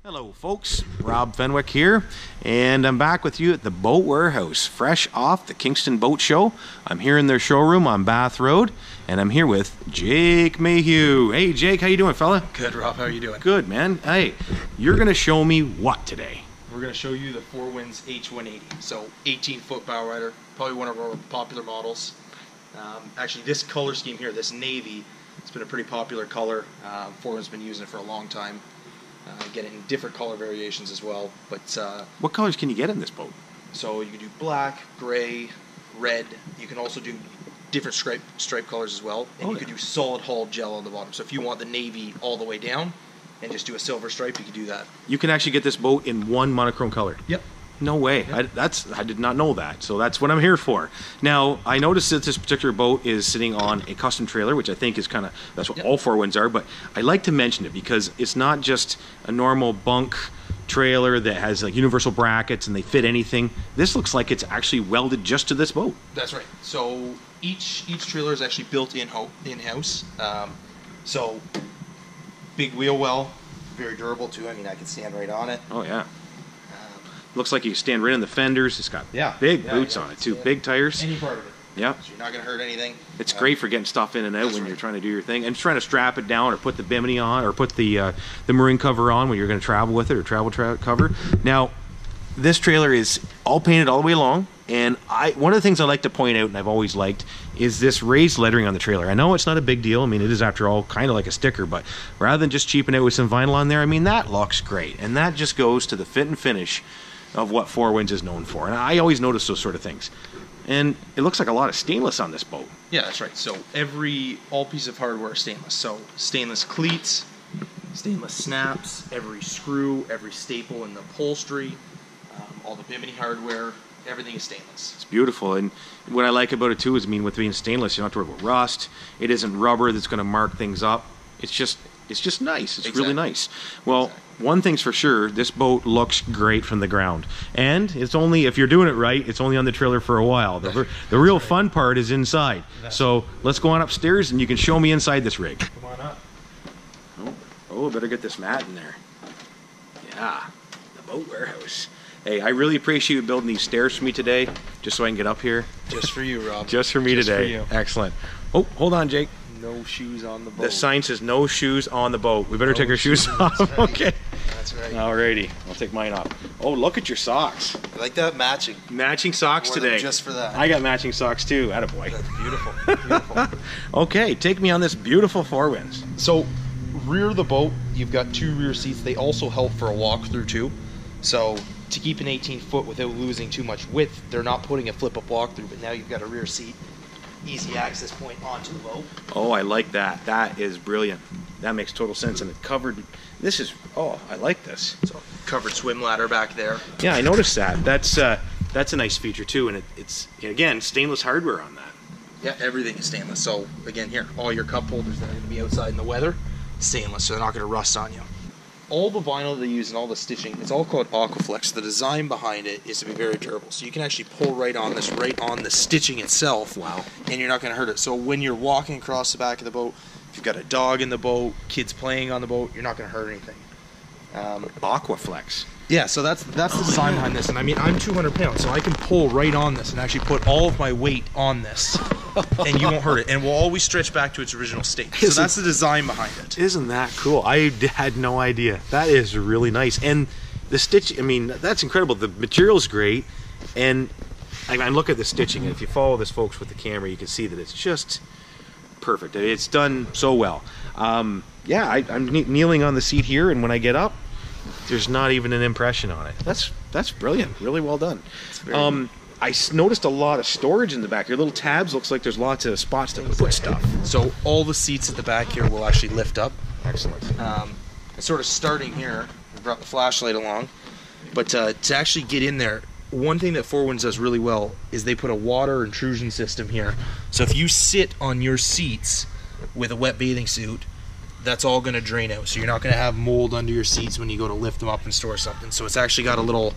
Hello folks, Rob Fenwick here, and I'm back with you at the Boat Warehouse, fresh off the Kingston Boat Show. I'm here in their showroom on Bath Road, and I'm here with Jake Mayhew. Hey Jake, how you doing, fella? Good, Rob, how are you doing? Good, man. Hey, you're gonna show me what today? We're going to show you the Four Winds H180, so 18-foot bow rider, probably one of our popular models. Actually, this color scheme here, this navy, it's been a pretty popular color. Four Winds been using it for a long time. Getting different color variations as well. But what colors can you get in this boat? So you can do black, gray, red. You can also do different stripe colors as well. And you could do solid hull gel on the bottom. So if you want the navy all the way down and just do a silver stripe, you can do that. You can actually get this boat in one monochrome color? Yep. No way. Yep. I did not know that. So that's what I'm here for. Now, I noticed that this particular boat is sitting on a custom trailer, which I think is kind of, that's what all Four Winds are, but I like to mention it because it's not just a normal bunk trailer that has like universal brackets and they fit anything. This looks like it's actually welded just to this boat. That's right. So each trailer is actually built in-house. So big wheel well, very durable too. I mean, I can stand right on it. Oh yeah. Looks like you can stand right in the fenders. It's got big boots on it too, big tires. Any part of it. Yeah. So you're not going to hurt anything. It's great for getting stuff in and out when you're trying to do your thing. And trying to strap it down or put the bimini on or put the marine cover on when you're going to travel with it or travel cover. Now, this trailer is all painted all the way along. And one of the things I like to point out, and I've always liked, is this raised lettering on the trailer. I know it's not a big deal. I mean, it is, after all, kind of like a sticker. But rather than just cheaping out with some vinyl on there, I mean, that looks great. And that just goes to the fit and finish of what Four Winds is known for. And I always notice those sort of things. And it looks like a lot of stainless on this boat. Yeah, that's right. So all piece of hardware is stainless. So stainless cleats, stainless snaps, every screw, every staple in the upholstery, all the bimini hardware, everything is stainless. It's beautiful. And what I like about it too is, I mean, with being stainless, you don't have to worry about rust. It isn't rubber that's going to mark things up. It's just nice. It's really nice. Well, one thing's for sure, this boat looks great from the ground. And it's only, if you're doing it right, it's only on the trailer for a while. The real fun part is inside. So let's go on upstairs and you can show me inside this rig. Come on up. Oh, better get this mat in there. Yeah, the Boat Warehouse. Hey, I really appreciate you building these stairs for me today, just so I can get up here. Just for you, Rob. Just for me today. For you. Excellent. Oh, hold on, Jake. No shoes on the boat. The sign says no shoes on the boat. We better take our shoes off. Right. Okay. That's right. Alrighty. I'll take mine off. Oh, look at your socks. I like that matching. Matching socks today. Just for that. I got matching socks too. Attaboy. That's beautiful. Beautiful. Okay, take me on this beautiful Four Winds. So, rear of the boat, you've got two rear seats. They also help for a walk-through too. So, to keep an 18-foot without losing too much width, they're not putting a flip-up walk-through, but now you've got a rear seat. Easy access point onto the boat. Oh, I like that. That is brilliant. That makes total sense. And it covered, this is, oh, I like this. So, covered swim ladder back there. Yeah, I noticed that. That's a nice feature too, and it's again stainless hardware on that. Yeah, everything is stainless. So again, here, all your cup holders that are going to be outside in the weather, stainless, so they're not going to rust on you. All the vinyl they use and all the stitching, it's all called Aquaflex. The design behind it is to be very durable. So you can actually pull right on this, right on the stitching itself. Wow. And you're not going to hurt it. So when you're walking across the back of the boat, if you've got a dog in the boat, kids playing on the boat, you're not going to hurt anything. Aquaflex. Yeah, so that's the design behind this. And I mean, I'm 200 pounds, so I can pull right on this and actually put all of my weight on this. And you won't hurt it. And will always stretch back to its original state. So that's the design behind it. Isn't that cool? I had no idea. That is really nice. And the stitch, I mean, that's incredible. The material's great. And I look at the stitching. And if you follow this, folks, with the camera, you can see that it's just perfect. It's done so well. Yeah, I'm kneeling on the seat here, and when I get up, there's not even an impression on it. That's brilliant. Really well done. I noticed a lot of storage in the back. Your little tabs, looks like there's lots of spots to put stuff. So all the seats at the back here will actually lift up. Excellent. And sort of starting here, I brought the flashlight along, but to actually get in there, one thing that Four Winds does really well is they put a water intrusion system here. So if you sit on your seats with a wet bathing suit, that's all going to drain out. So you're not going to have mold under your seats when you go to lift them up and store something. So it's actually got a little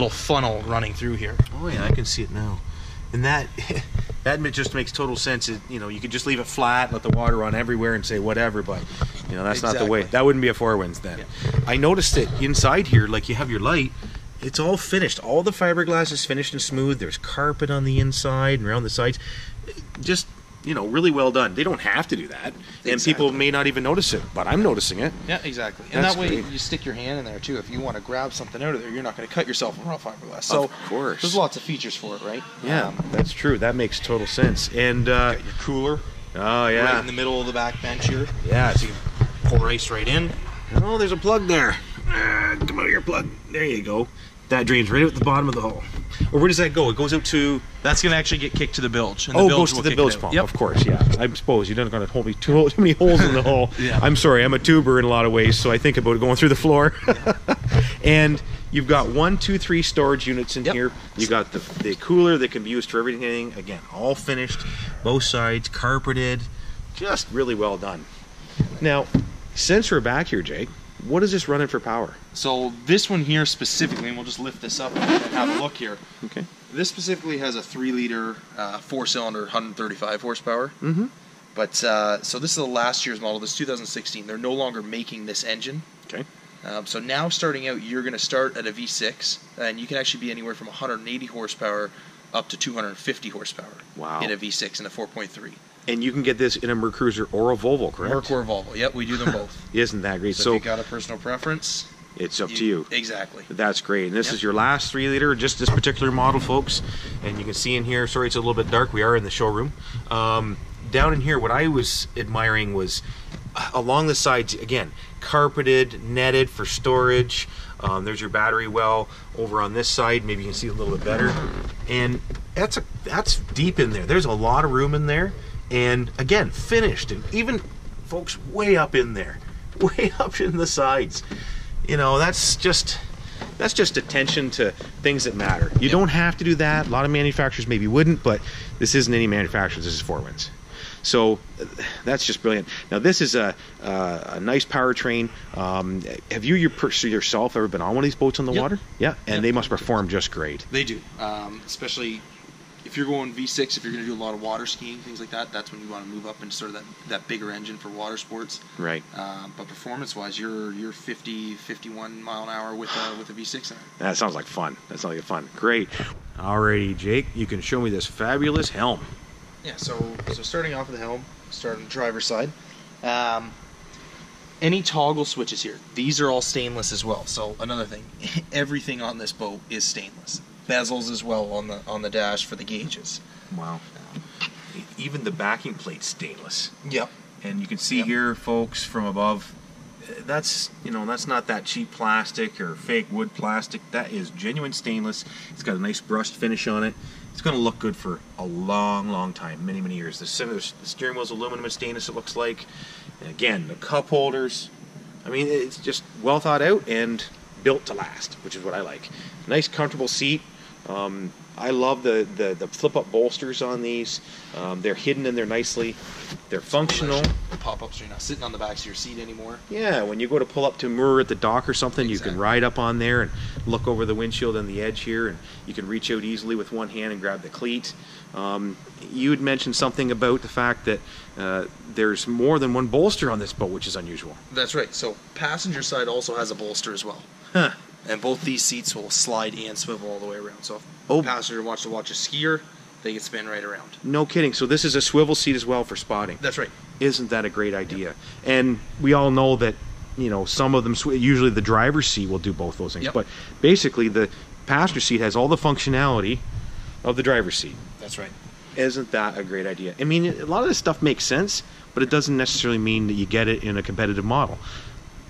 funnel running through here. Oh yeah, I can see it now. And that just makes total sense. You know, you could just leave it flat, let the water run everywhere and say whatever, but You know, that's not the way. Exactly. That wouldn't be a Four Winds then. Yeah. I noticed that inside here, like you have your light, it's all finished. All the fiberglass is finished and smooth. There's carpet on the inside and around the sides. Just, you know, really well done. They don't have to do that. Exactly. And people may not even notice it, but I'm noticing it. Yeah, exactly. And That's that way great. you stick your hand in there too. If you want to grab something out of there, you're not going to cut yourself in raw fiberglass. So Of course. there's lots of features for it, right? Yeah, that's true. That makes total sense. And, Got your cooler oh, yeah. right in the middle of the back bench here. Yeah, So you can pour ice right in. oh, there's a plug there. Come out here, plug. There you go. That drains right out the bottom of the hole. Or where does that go? It goes out to... That's going to actually get kicked to the bilge. And Oh, the it bilge goes to will the kick bilge it out. pump. Yep. Of course, yeah. I suppose you don't got to hold me too many holes in the hole. Yeah. I'm sorry, I'm a tuber in a lot of ways, so I think about it going through the floor. And you've got 1, 2, 3 storage units in Yep. here. You got the cooler that can be used for everything. Again, all finished, both sides, carpeted. Just really well done. Now, since we're back here, Jake, what is this running for power? So this one here specifically, and we'll just lift this up and have a look here. Okay. This specifically has a 3-liter, 4-cylinder, 135 horsepower. Mm-hmm. But so this is the last year's model. This is 2016. They're no longer making this engine. Okay. So now starting out, you're going to start at a V6, and you can actually be anywhere from 180 horsepower up to 250 horsepower. Wow. In a V6 and a 4.3. And you can get this in a Mercruiser or a Volvo, correct? Merc or Volvo. Yep, we do them both. Isn't that great? So if you got a personal preference, it's up to you. Exactly. That's great. And this Yep. is your last 3-liter, just this particular model, folks. And you can see in here, sorry it's a little bit dark, we are in the showroom. Down in here, what I was admiring was along the sides, again, carpeted, netted for storage. There's your battery well over on this side. Maybe you can see a little bit better. And that's deep in there. There's a lot of room in there. And again, finished. And even, folks, way up in there. Way up in the sides. You know, that's just attention to things that matter. You don't have to do that. A lot of manufacturers maybe wouldn't, but this isn't any manufacturer. This is Four Winds. So that's just brilliant. Now this is a nice powertrain. Have you yourself ever been on one of these boats on the Yep. water? Yeah, and Yep. they must perform just great. They do. Especially if you're going V6, if you're going to do a lot of water skiing, things like that, that's when you want to move up into sort of that bigger engine for water sports. Right. But performance-wise, you're 50, 51 mile an hour with a V6 in it. That sounds like fun. That sounds like fun. Great. Alrighty, Jake, you can show me this fabulous helm. Yeah. So starting off with the helm, start on the driver's side. Any toggle switches here, these are all stainless as well. So another thing, everything on this boat is stainless. Bezels as well on the dash for the gauges. Wow. Even the backing plate's stainless. Yep. And you can see Yep. here, folks, from above, that's not that cheap plastic or fake wood plastic. That is genuine stainless. It's got a nice brushed finish on it. It's going to look good for a long, long time, many, many years. The steering wheel's aluminum and stainless, it looks like. And again, the cup holders, I mean, it's just well thought out and built to last, which is what I like. Nice, comfortable seat. I love the flip-up bolsters on these. They're hidden in there nicely. They're functional. The pop-ups, so you're not sitting on the back of your seat anymore. Yeah, when you go to pull up to moor at the dock or something, you Exactly. can ride up on there and look over the windshield and the edge here, and you can reach out easily with one hand and grab the cleat. You had mentioned something about the fact that there's more than one bolster on this boat, which is unusual. That's right. So passenger side also has a bolster as well. Huh. And both these seats will slide and swivel all the way around. So if Oh. a passenger wants to watch a skier, they can spin right around. No kidding. So this is a swivel seat as well for spotting. That's right. Isn't that a great idea? And we all know that, some of them, usually the driver's seat will do both those things. Yep. But basically, the passenger seat has all the functionality of the driver's seat. That's right. Isn't that a great idea? I mean, a lot of this stuff makes sense, but it doesn't necessarily mean that you get it in a competitive model.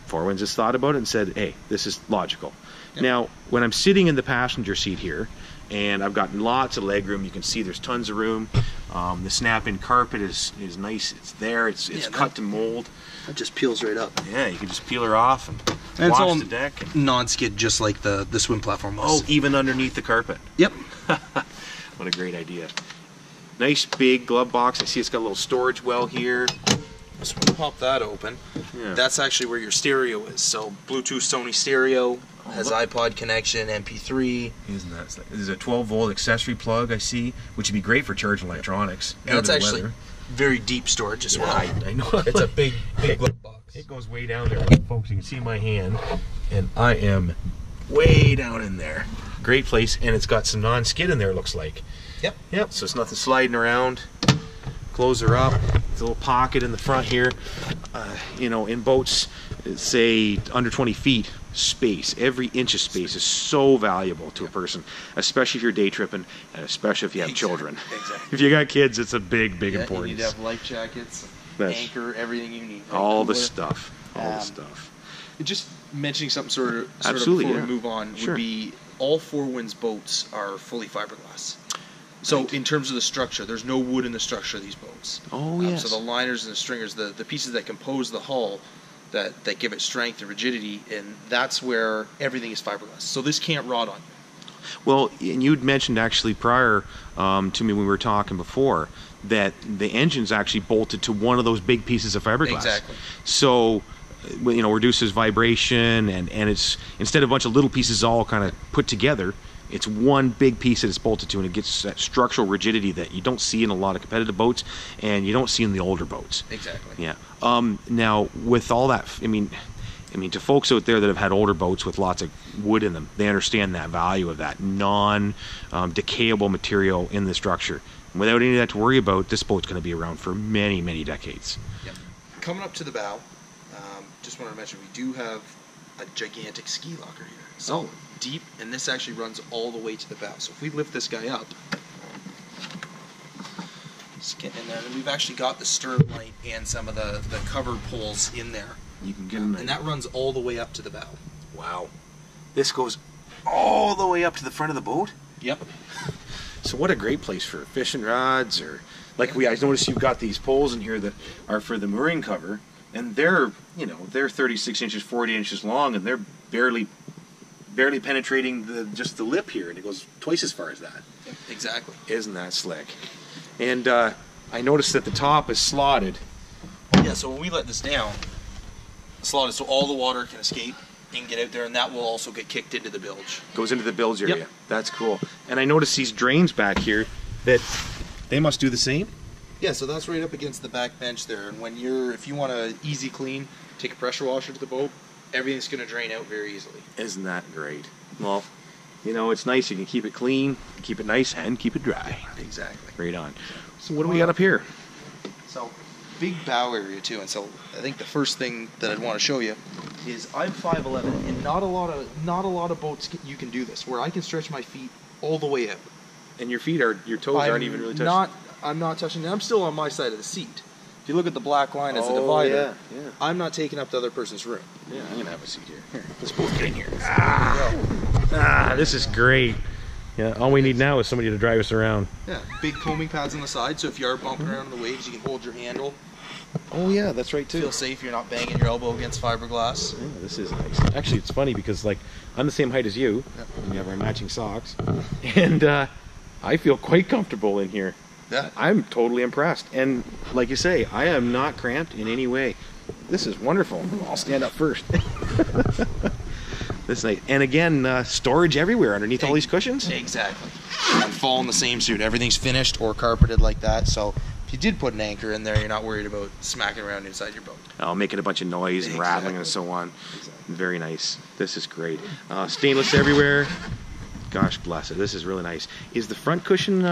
Four Winds has thought about it and said, hey, this is logical. Yep. Now, when I'm sitting in the passenger seat here, and I've got lots of leg room, you can see there's tons of room. The snap-in carpet is nice. It's there. It's cut to mold. It just peels right up. Yeah, you can just peel her off and And it's all wash the deck. non-skid, just like the swim platform was. Oh, even underneath the carpet. Yep. What a great idea. Nice big glove box. I see it's got a little storage well here. So when you pop that open, Yeah. that's actually where your stereo is. So Bluetooth Sony stereo, has look. iPod connection, MP3. Isn't that? This is a 12-volt accessory plug I see, which would be great for charging electronics. And out it's of the actually weather. very deep storage as Yeah, well. I know. It's a big glove box. It goes way down there, folks. You can see my hand, and I am way down in there. Great place, and it's got some non-skid in there, it looks like. Yep. Yep, so it's nothing sliding around. Close her up. There's a little pocket in the front here. You know, in boats, say under 20 feet, space, every inch of space is so valuable to a person, especially if you're day tripping, and especially if you have children. Exactly. If you got kids, it's a big importance. You need to have life jackets, anchor, everything you need. All the stuff. All the stuff. Just mentioning something sort of Absolutely, before we move on would be all Four Winds boats are fully fiberglass. So in terms of the structure, there's no wood in the structure of these boats. Oh, yes. So the liners and the stringers, the pieces that compose the hull, that give it strength and rigidity, and that's where everything is fiberglass. So this can't rot on you. Well, and you'd mentioned actually prior to me when we were talking before that the engine's actually bolted to one of those big pieces of fiberglass. Exactly. So, you know, reduces vibration, and it's instead of a bunch of little pieces all kind of put together, it's one big piece that it's bolted to, and it gets that structural rigidity that you don't see in a lot of competitive boats, and you don't see in the older boats. Exactly. Yeah. Now, with all that, I mean, to folks out there that have had older boats with lots of wood in them, they understand that value of that non-decayable material in the structure. And without any of that to worry about, this boat's going to be around for many, many decades. Yep. Coming up to the bow, just wanted to mention we do have a gigantic ski locker here. So deep, and this actually runs all the way to the bow. So if we lift this guy up, just get in there, and we've actually got the stern light and some of the cover poles in there. You can get in there. And that runs all the way up to the bow. Wow. This goes all the way up to the front of the boat? Yep. So what a great place for fishing rods, or like I noticed you've got these poles in here that are for the mooring cover, and they're 36 inches, 40 inches long, and they're barely penetrating just the lip here, and it goes twice as far as that. Yep, exactly. Isn't that slick? And I noticed that the top is slotted. Yeah, so when we let this down, slotted so all the water can escape and get out there, and that will also get kicked into the bilge. Goes into the bilge area. Yep. That's cool. And I noticed these drains back here that they must do the same. Yeah, so that's right up against the back bench there, and if you want to easy clean, take a pressure washer to the boat, everything's going to drain out very easily. Isn't that great? Well, you know, it's nice. You can keep it clean, keep it nice, and keep it dry. Exactly. Right on. So what do we got up here? So, big bow area too, and so I think the first thing that I'd want to show you is I'm 5'11", and not a lot of boats you can do this, where I can stretch my feet all the way out. And your toes aren't even really touching. I'm not touching. I'm still on my side of the seat. If you look at the black line as a divider, yeah. I'm not taking up the other person's room. Yeah, I'm gonna have a seat here. Here, let's both get in here. This is great. Yeah, all we need now is somebody to drive us around. Yeah, big combing pads on the side, so if you are bumping around in the waves, you can hold your handle. Oh yeah, that's right too. Feel safe. You're not banging your elbow against fiberglass. Yeah, this is nice. Actually, it's funny because like I'm the same height as you, and we have our matching socks, and I feel quite comfortable in here. Yeah. I'm totally impressed, and like you say, I am not cramped in any way. This is wonderful. I'll stand up first. This is nice. And again, storage everywhere underneath all these cushions. Exactly. I'm following the same suit. Everything's finished or carpeted like that, so if you did put an anchor in there, you're not worried about smacking around inside your boat. Making a bunch of noise and rattling and so on. Exactly. Very nice. This is great. Stainless everywhere. Gosh bless it. This is really nice. Is the front cushion...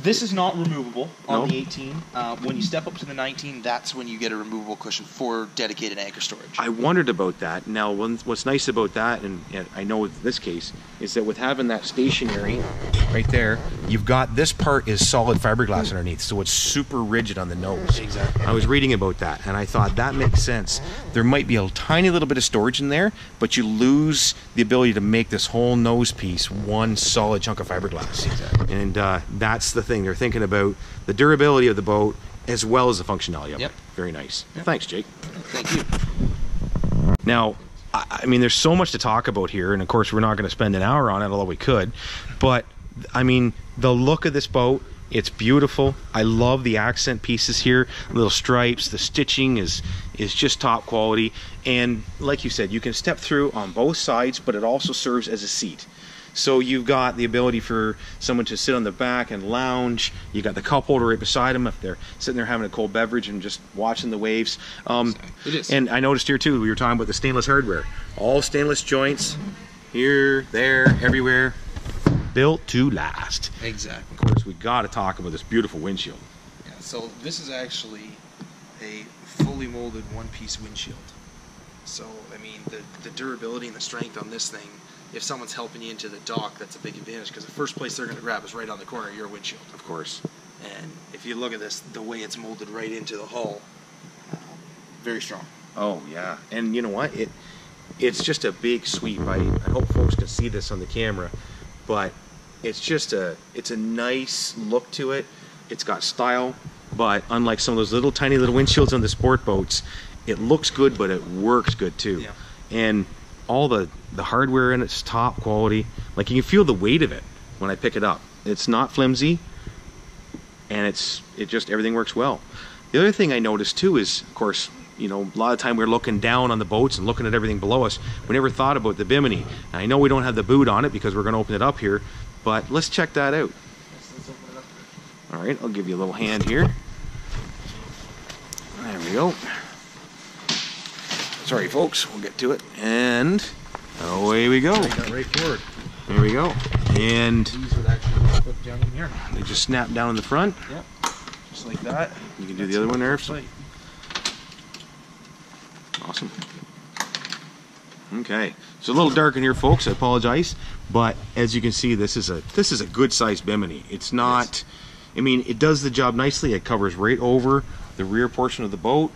This is not removable on the 18. When you step up to the 19, that's when you get a removable cushion for dedicated anchor storage. I wondered about that. Now, what's nice about that, and I know with this case, is that with having that stationary right there, you've got this part is solid fiberglass underneath, so it's super rigid on the nose. Exactly. I was reading about that, and I thought that makes sense. There might be a tiny little bit of storage in there, but you lose the ability to make this whole nose piece one solid chunk of fiberglass. Exactly. And that's the thing. They're thinking about the durability of the boat as well as the functionality of it. Very nice. Yep. Thanks, Jake. Thank you. Now, I mean, there's so much to talk about here, and of course we're not going to spend an hour on it, although we could. But, I mean, the look of this boat, it's beautiful. I love the accent pieces here, little stripes. The stitching is just top quality. And like you said, you can step through on both sides, but it also serves as a seat. So you've got the ability for someone to sit on the back and lounge. You got the cup holder right beside them if they're sitting there having a cold beverage and just watching the waves. It is. And I noticed here too, we were talking about the stainless hardware. All stainless joints, here, there, everywhere. Built to last. Exactly. Of course, we got to talk about this beautiful windshield. Yeah, so this is actually a fully molded one-piece windshield. So, I mean, the durability and the strength on this thing, if someone's helping you into the dock, that's a big advantage, because the first place they're going to grab is right on the corner of your windshield. Of course. And if you look at this, the way it's molded right into the hull, very strong. Oh, yeah. And you know what? It's just a big sweep. I hope folks can see this on the camera, but it's just it's a nice look to it. It's got style, but unlike some of those little tiny little windshields on the sport boats, it looks good, but it works good too. Yeah. And all the hardware in it's top quality. Like, you can feel the weight of it when I pick it up. It's not flimsy, and it just everything works well. The other thing I noticed too is, of course, you know, a lot of time we're looking down on the boats and looking at everything below us. We never thought about the bimini. And I know we don't have the boot on it because we're going to open it up here, but let's check that out. Let's open it up. All right, I'll give you a little hand here. There we go. Sorry, folks, we'll get to it. And away we go. Right forward. There we go. And These would actually put down in here. they just snap down in the front. Yep. Just like that. You can do the other one there. Awesome. Okay, it's a little dark in here, folks. I apologize, but as you can see, this is a good sized bimini. It's not. I mean, it does the job nicely. It covers right over the rear portion of the boat.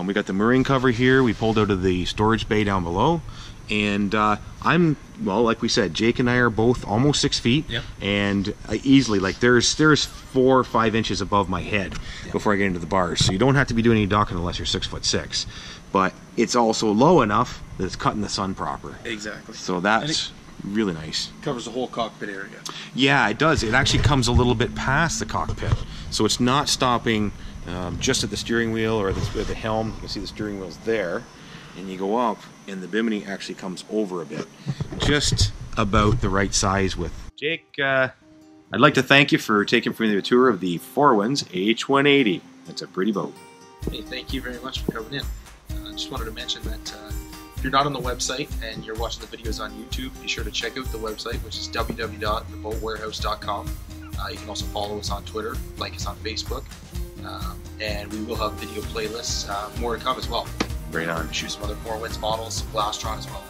We got the marine cover here. We pulled out of the storage bay down below, and well, like we said, Jake and I are both almost 6 feet, yep. And easily, like there's 4 or 5 inches above my head, yep, before I get into the bars. So you don't have to be doing any docking unless you're 6'6", but it's also low enough that it's cutting the sun proper. Exactly. So that's really nice. Covers the whole cockpit area. Yeah, it does. It actually comes a little bit past the cockpit, so it's not stopping just at the steering wheel or at the helm. You can see the steering wheel's there, and you go up, and the bimini actually comes over a bit, just about the right size width. Jake, I'd like to thank you for taking me the tour of the Four Winds H180. It's a pretty boat. Hey, thank you very much for coming in. I just wanted to mention that if you're not on the website and you're watching the videos on YouTube, be sure to check out the website, which is www.theboatwarehouse.com. You can also follow us on Twitter, like us on Facebook, and we will have video playlists, more to come as well. Right on. Shoot some other Four Winds models, Glastron as well.